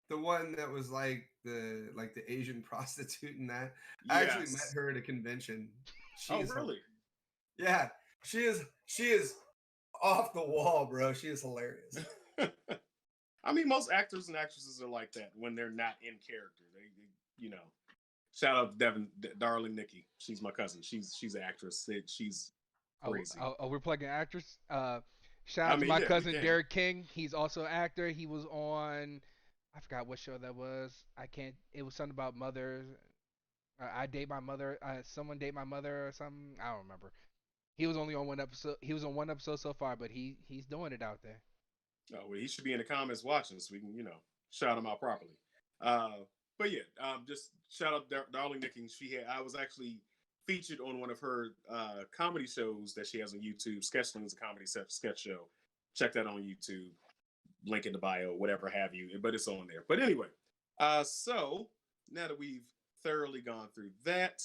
the one that was like the Asian prostitute in that. I actually met her at a convention. Oh, really? Yeah, she is off the wall, bro. She is hilarious. I mean, most actors and actresses are like that when they're not in character. They you know. Shout out to darling Nikki. She's my cousin. She's an actress. She's crazy. Oh, we're plugging actors. Shout out to my cousin Derek King. He's also an actor. He was on, I forgot what show that was. It was something about mother. I date my mother. Someone date my mother or something. I don't remember. He was only on one episode. He was on one episode so far, but he's doing it out there. Oh, well, he should be in the comments watching so we can, shout him out properly. But yeah, just shout out darling Nikki. I was actually featured on one of her comedy shows that she has on YouTube. Sketchling is a comedy sketch show. Check that on YouTube. Link in the bio, whatever have you. But it's on there. But anyway, so now that we've thoroughly gone through that,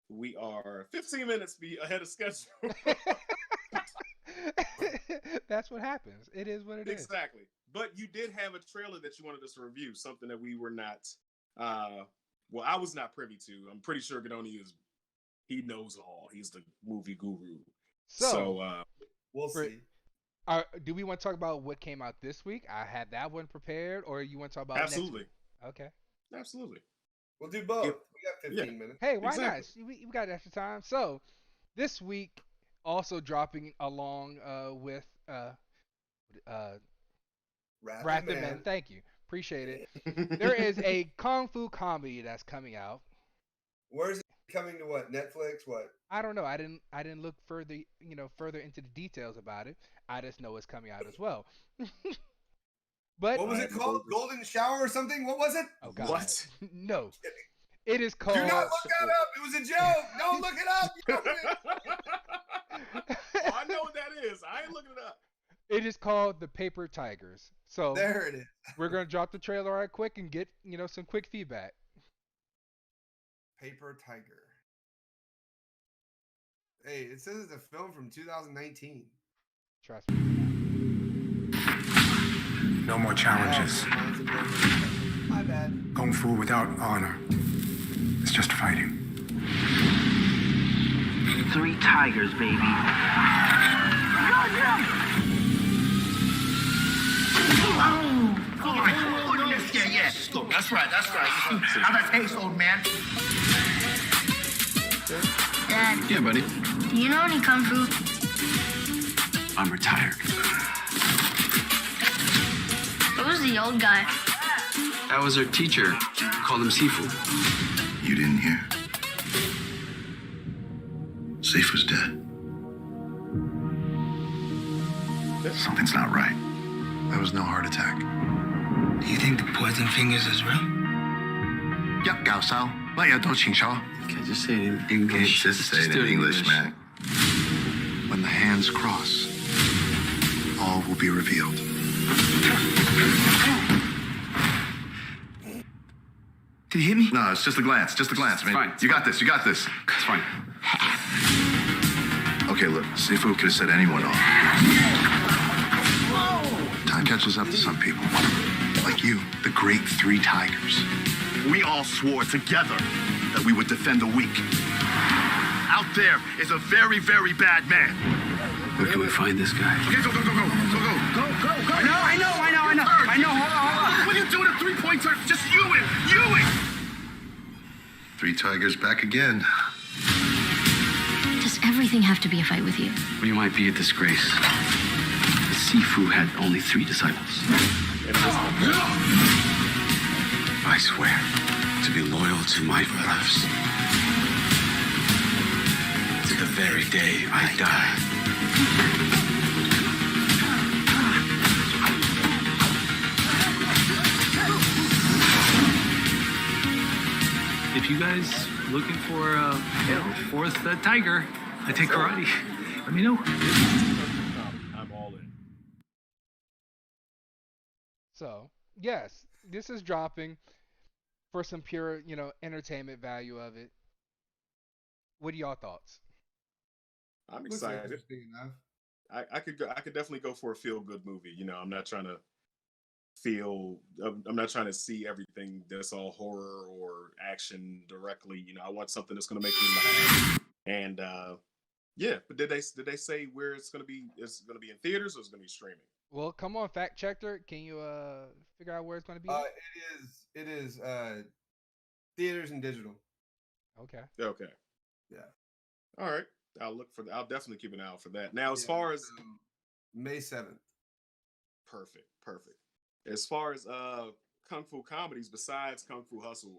we are 15 minutes ahead of schedule. That's what happens. It is what it is. Exactly. But you did have a trailer that you wanted us to review, something that we were not. I was not privy to. I'm pretty sure Gadoni he knows all. He's the movie guru. So we'll see. Do we want to talk about what came out this week? I had that one prepared, or you want to talk about absolutely? Next week? Okay, absolutely. We'll do both. We got 15 minutes. Hey, why not? We got extra time. So this week, also dropping along with Wrath of Men. Thank you. Appreciate it. There is a kung fu comedy that's coming out. Where's it coming to? What, Netflix? What? I don't know. I didn't look further into the details about it. I just know it's coming out as well. But what was it called? Golden Shower or something? What was it? Oh God. What? No. It is called. Do not look that up. It was a joke. Don't look it up. I know what that is. I ain't looking it up. It is called The Paper Tigers. So there it is. We're gonna drop the trailer right quick and get some quick feedback. Paper Tiger. Hey, it says it's a film from 2019. Trust me. No more challenges. My bad. Kung fu without honor. It's just fighting. 3 tigers, baby. Yeah. That's right. How that taste, old man? Dad. Yeah, buddy. Do you know any kung fu? I'm retired. Who's the old guy? That was our teacher. We called him Sifu. You didn't hear. Sifu's dead. Something's not right. That was no heart attack. Do you think the poison fingers is real? Yep, Gao Sao. Let ya do Qing Shao. Okay, just say it in English. Just say it in English, man. When the hands cross, all will be revealed. Did he hit me? No, it's just a glance. Just a glance, man. Fine. You got this. It's fine. Okay, look. Sifu could have set anyone off. Time catches up to some people. Like you, the great 3 tigers. We all swore together that we would defend the weak. Out there is a very, very bad man. Where can we find this guy? Okay, go. Go. I know. Hold on. What are you doing a 3-pointer? Just you it. 3 tigers back again. Does everything have to be a fight with you? We might be a disgrace. But Sifu had only 3 disciples. I swear to be loyal to my brothers. To the very day I die. If you guys looking for a 4th tiger, I take karate. Let me know. So yes, this is dropping for some pure, entertainment value of it. What are y'all thoughts? I'm Looks excited. interesting enough. I could definitely go for a feel good movie. I'm not trying to I'm not trying to see everything that's all horror or action directly. I want something that's going to make me laugh. And yeah, but did they say where it's going to be? It's going to be in theaters or it's going to be streaming? Well, come on, fact checker. Can you figure out where it's going to be? It is theaters and digital. Okay. Okay. Yeah. All right. I'll definitely keep an eye out for that. Now, as far as May 7th. Perfect. As far as kung fu comedies besides Kung Fu Hustle,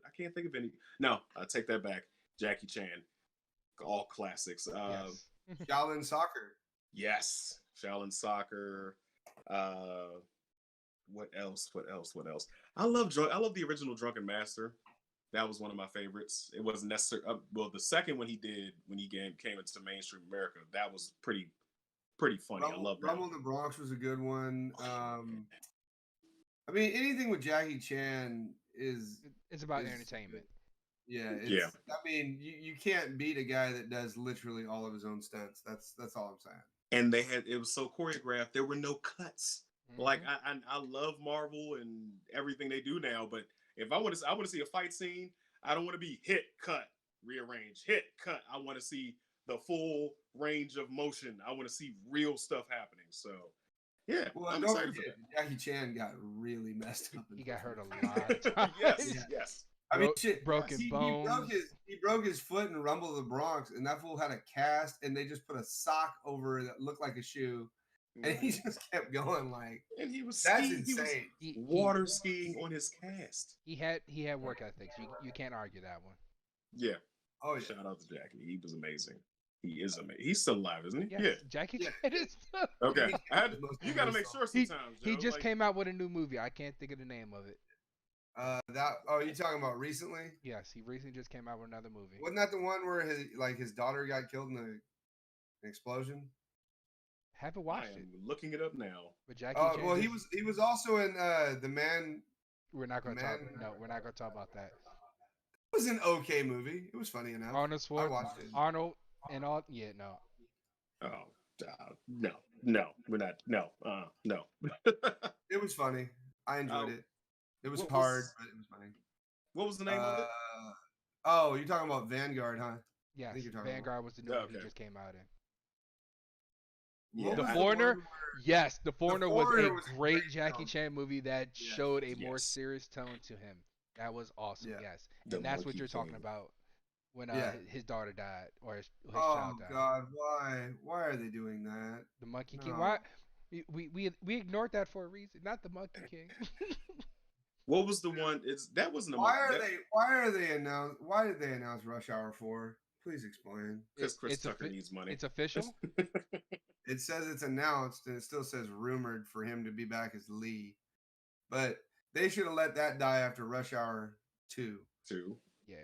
I can't think of any. No, I take that back. Jackie Chan, all classics. Yes. Shaolin Soccer. Yes, Shaolin Soccer. What else? I love the original Drunken Master. That was one of my favorites. It wasn't necessary. Well, the second one he did when he came into mainstream America, that was pretty funny. I love that. Rumble in the Bronx was a good one. I mean, anything with Jackie Chan it's about entertainment. Yeah, yeah. I mean, you can't beat a guy that does literally all of his own stunts. That's all I'm saying. And it was so choreographed. There were no cuts. Like I love Marvel and everything they do now, but if I want to see a fight scene, I don't want to be hit, cut, rearrange, hit, cut. I want to see the full range of motion. I want to see real stuff happening. So, yeah, well, I'm excited for that. Jackie Chan got really messed up. He got hurt a lot. Yes. I mean, shit. Broken bones. He broke his foot in Rumble of the Bronx, and that fool had a cast, and they just put a sock over it that looked like a shoe, and he just kept going And he was that's skiing. insane. He was water skiing on his cast. He had work ethics. You can't argue that one. Yeah. Oh, yeah. Shout out to Jackie. He was amazing. He is amazing. He's still alive, isn't he? Yes, Yeah. Jackie Chan is still Okay. You got to make sure sometimes. He just came out with a new movie. I can't think of the name of it. You talking about recently? Yes, he recently just came out with another movie. Wasn't that the one where his daughter got killed in an explosion? Haven't watched it. Looking it up now. But Jackie Chan. Well, he was also in The Man. We're not going to talk. No, we're not going to talk about that. It was an okay movie. It was funny enough. Arnold Schwarzenegger. I watched it. Arnold and all. Yeah, no. Oh, no, we're not. No. It was funny. I enjoyed it. It was hard, but it was funny. What was the name of it? Oh, you're talking about Vanguard, huh? Yes, Vanguard was the new one he just came out in. Yeah. The Foreigner, yes, The Foreigner was a great Jackie Chan movie that showed a more serious tone to him. That was awesome, yes. And that's what you're talking about when his daughter died or his child died. Oh God, why are they doing that? The Monkey King. Why? We ignored that for a reason, not the Monkey King. What was the one? That wasn't a. Why did they announce Rush Hour 4? Please explain. Because Chris Tucker needs money. It's official. It says it's announced, and it still says rumored for him to be back as Lee. But they should have let that die after Rush Hour 2. Yeah.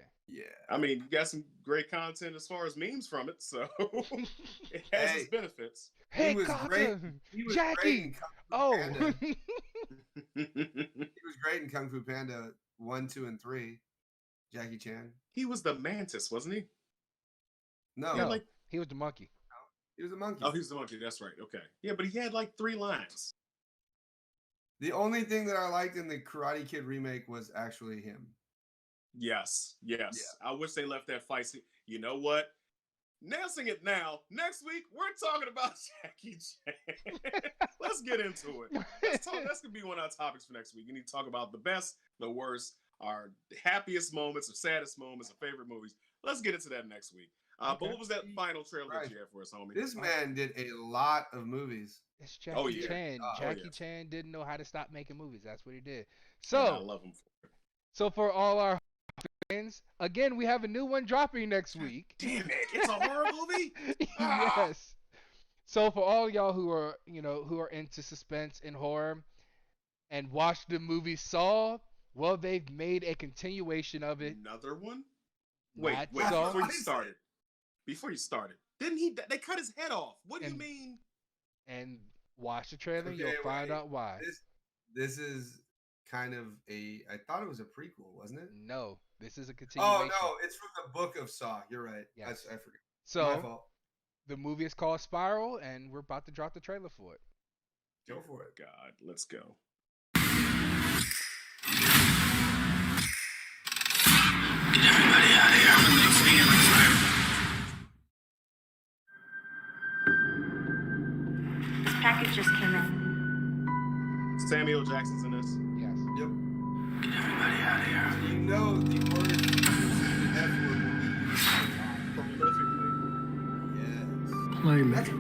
I mean, you got some great content as far as memes from it, so it has its benefits. Hey, he was great. He was Jackie. Great in Kung Fu Panda. He was great in Kung Fu Panda 1, 2, and 3. Jackie Chan. He was the mantis, wasn't he? No, he was the monkey. He was a monkey. Oh, he was the monkey. That's right. Okay. Yeah, but he had like 3 lines. The only thing that I liked in the Karate Kid remake was actually him. Yes. I wish they left that fight scene. You know what? Announcing it now. Next week, we're talking about Jackie Chan. Let's get into it. That's going to be one of our topics for next week. You need to talk about the best, the worst, our happiest moments, or saddest moments, or favorite movies. Let's get into that next week. But what was that final trailer that you had for us, homie? This man did a lot of movies. It's Jackie Chan. Jackie Chan didn't know how to stop making movies. That's what he did. So I love him for it. So for all our fans, again, we have a new one dropping next week. Damn it! It's a horror movie. Yes. So for all y'all who are into suspense and horror, and watched the movie Saw, well, they've made a continuation of it. Another one? Wait. Before you started, didn't they cut his head off? What do you mean? And watch the trailer, you'll find out why. this is kind of I thought it was a prequel, wasn't it? No, this is a Oh continuation. no, it's from the book of Saw. You're right. Yes. I forgot. So My fault. the movie is called Spiral, and we're about to drop the trailer for it. Go for it. God, let's go. Get everybody out of here. This package just came in. Samuel Jackson's in this. Yes. Yep. Get everybody out of here. So you know the word F word will be used a lot. Prolifically. Yes. Play me. That's okay.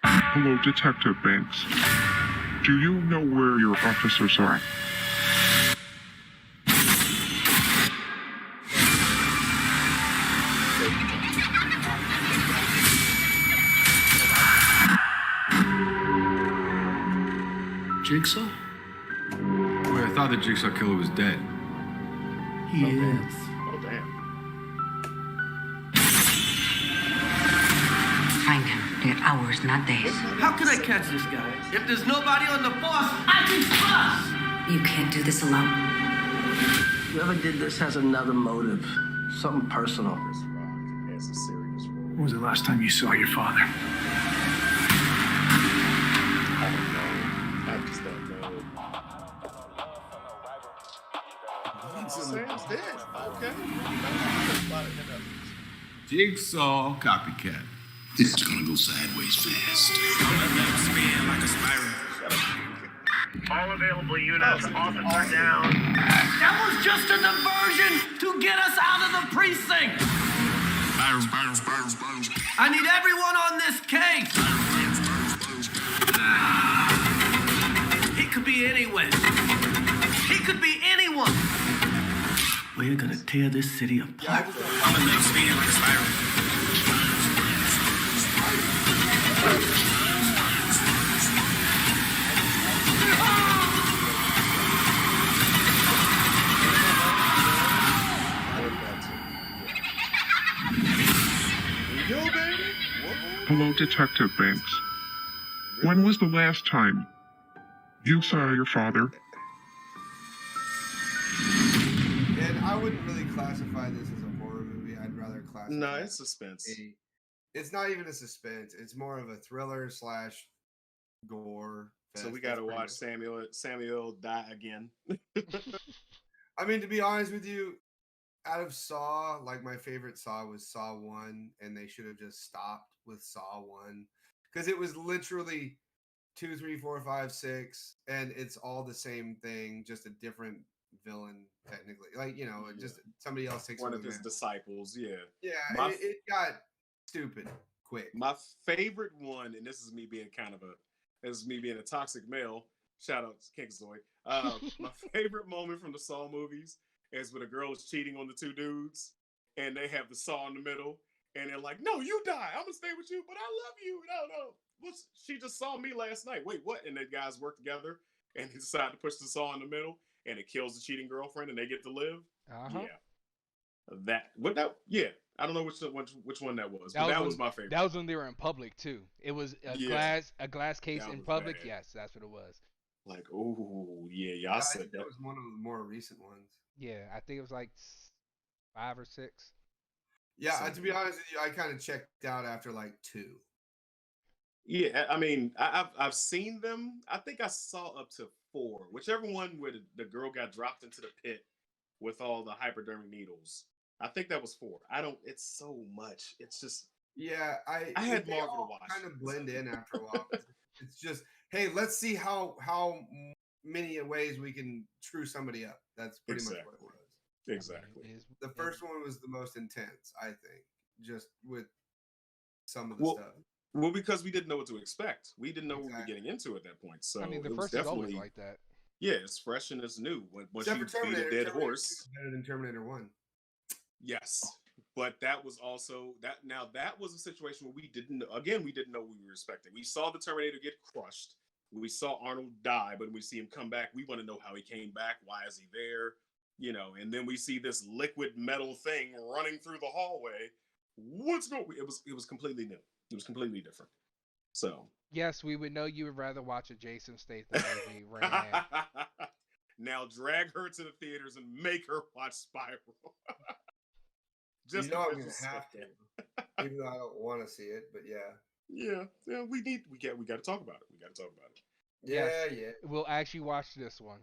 Hello, Detective Banks. Do you know where your officers are? Jigsaw? Wait, I thought the Jigsaw Killer was dead. He is. Oh, damn. Find him. They got hours, not days. How can I catch this guy? If there's nobody on the force, I can trust! You can't do this alone. Whoever did this has another motive. Something personal. Chris Rock has a serious role. When was the last time you saw your father? I don't know. I just don't know. Sam's dead. Okay. Jigsaw copycat. This is gonna go sideways fast. Spin like a spiral. All available units, officer down. That was just a diversion to get us out of the precinct! I need everyone on this case! He could be anywhere. He could be anyone. We're gonna tear this city apart. I'm a little spin like a spiral. Hello, Detective Banks. When was the last time you saw your father? And I wouldn't really classify this as a horror movie. I'd rather classify. No, it's suspense. It's not even a suspense. It's more of a thriller / gore. So fest. we got to That's pretty watch much- Samuel die again. I mean, to be honest with you, out of Saw, like my favorite Saw was Saw 1, and they should have just stopped with Saw 1 because it was literally 2, 3, 4, 5, 6, and it's all the same thing, just a different villain technically. Like, you know, just somebody else takes One over of his the mantle. disciples, yeah. Yeah, My it got stupid quick. My favorite one, and this is me being a toxic male. Shout out to Kinkzoid. My favorite moment from the Saw movies is when a girl is cheating on the two dudes, and they have the saw in the middle, and they're like, "No, you die. I'm gonna stay with you, but I love you." No. She just saw me last night. Wait, what? And the guys work together, and they decide to push the saw in the middle, and it kills the cheating girlfriend, and they get to live. Yeah. I don't know which one that was, but that was my favorite. That was when they were in public too. It was a glass case in public. Bad. Yes, that's what it was. Like, oh yeah, y'all said that. That was one of the more recent ones. Yeah, I think it was like 5 or 6. Yeah, to be honest with you, I kind of checked out after like 2. Yeah, I mean, I've seen them. I think I saw up to 4, whichever one where the girl got dropped into the pit with all the hypodermic needles. I think that was 4. It's so much. It's just. Yeah, I had Marvel to watch. Kind of blend in after a while. It's just, hey, let's see how many ways we can true somebody up. That's pretty much what it was. Exactly. The first one was the most intense, I think, just with some of the stuff. Well, because we didn't know what to expect. We didn't know what we were getting into at that point. So I mean, the it was first is definitely always like that. Yeah, it's fresh and it's new. Once Except you for beat a dead horse. Better than Terminator 1. Yes. But that was also that was a situation where we didn't know what we were expecting. We saw the Terminator get crushed. We saw Arnold die, but when we see him come back, we want to know how he came back. Why is he there? You know, and then we see this liquid metal thing running through the hallway. What's going? It was completely new. It was completely different. So Yes, we would know you would rather watch a Jason Statham movie, Ran. now drag her to the theaters and make her watch Spiral. You know I'm because gonna have to, even though I don't want to see it. But yeah, we got to talk about it. We got to talk about it. Yeah. We'll actually watch this one.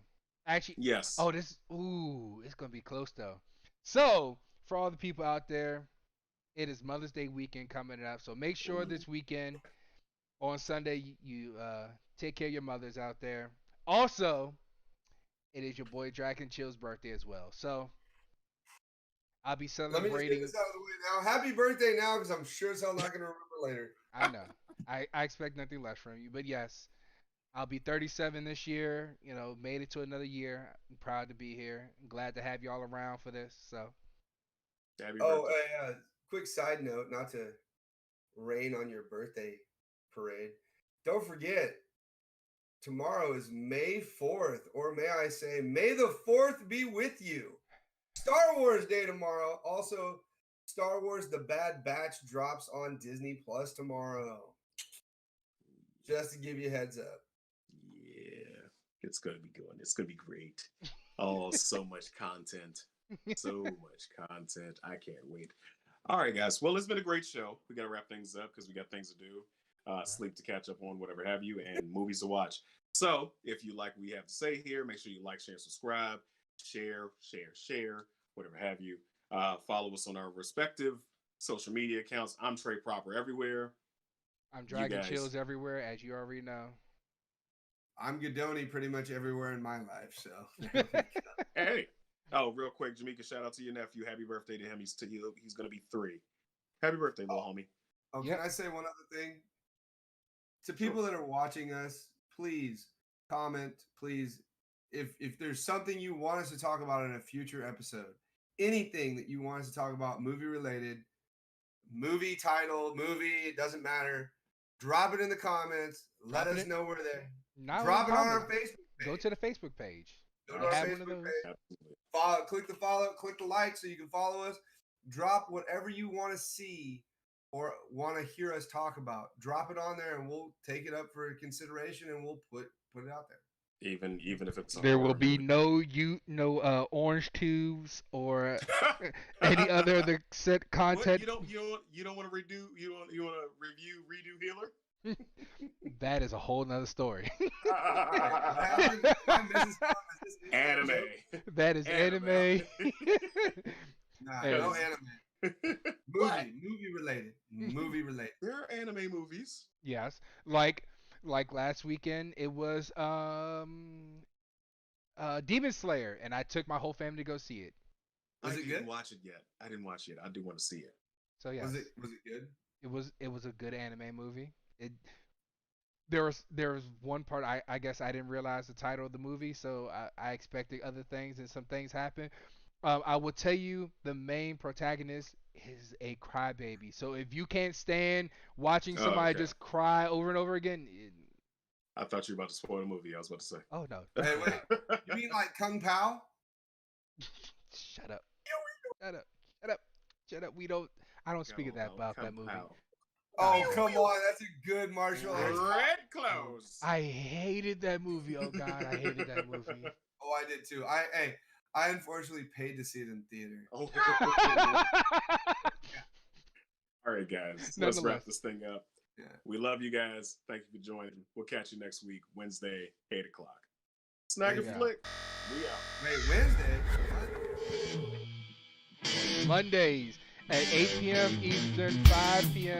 Actually, Yes. Oh, it's gonna be close though. So, for all the people out there, it is Mother's Day weekend coming up. So make sure this weekend on Sunday you take care of your mothers out there. Also, it is your boy Dragon Chill's birthday as well. So I'll be Let me just get celebrating. this out of the way now. Happy birthday now, because I'm sure as hell not gonna remember later. I know. I expect nothing less from you, but yes, I'll be 37 this year. You know, made it to another year. I'm proud to be here. I'm glad to have y'all around for this. So. Happy Oh, birthday. quick side note, not to rain on your birthday parade. Don't forget, tomorrow is May 4th, or may I say, May the 4th be with you. Star Wars Day tomorrow. Also, Star Wars The Bad Batch drops on Disney Plus tomorrow. Just to give you a heads up. Yeah, it's going to be good. It's going to be great. Oh, so much content. So much content. I can't wait. All right, guys. Well, it's been a great show. We got to wrap things up because we got things to do, sleep to catch up on, whatever have you, and movies to watch. So if you like what we have to say here, make sure you like, share, subscribe, share, whatever have you. Follow us on our respective social media accounts. I'm Trey Proper everywhere. I'm Dragon Chills everywhere, as you already know. I'm Gadoni pretty much everywhere in my life. So hey. Oh, real quick, Jamaica, shout out to your nephew. Happy birthday to him. He's going to be 3. Happy birthday, little homie. Oh, can I say one other thing? To people that are watching us, please comment. Please, if there's something you want us to talk about in a future episode, anything that you want us to talk about, movie related, movie title, it doesn't matter. Drop it in the comments. Let us know we're there. Drop it on our Facebook page. Go to the Facebook page. Go to our Facebook page. Click the follow, click the like so you can follow us. Drop whatever you want to see or want to hear us talk about. Drop it on there and we'll take it up for consideration and we'll put it out there. Even if it's there will be no orange tubes or any other set content. What? You don't want to redo redo Healer? That is a whole nother story. Anime. That is anime. Nah, no anime. Movie related. Movie related. There are anime movies. Yes, like last weekend it was Demon Slayer, and I took my whole family to go see it. Was it good? I didn't watch it yet. I didn't watch it. I do want to see it. So yeah. Was it good? It was a good anime movie. There was one part I guess I didn't realize the title of the movie, so I expected other things, and some things happened. I will tell you, the main protagonist is a crybaby. So if you can't stand watching somebody just cry over and over again, I thought you were about to spoil the movie. I was about to say. Oh no. Hey, wait. You mean like Kung Pao? Shut up. Shut up. I don't speak about that movie. Oh, come on. That's a good martial arts. Red clothes. I hated that movie. Oh, God. I hated that movie. Oh, I did too. I unfortunately paid to see it in theater. Oh. All right, guys. Let's wrap this thing up. Yeah. We love you guys. Thank you for joining. We'll catch you next week, Wednesday, 8 o'clock. Snack and Flick. We out. Wait, Wednesday? Mondays at 8 p.m. Eastern, 5 p.m.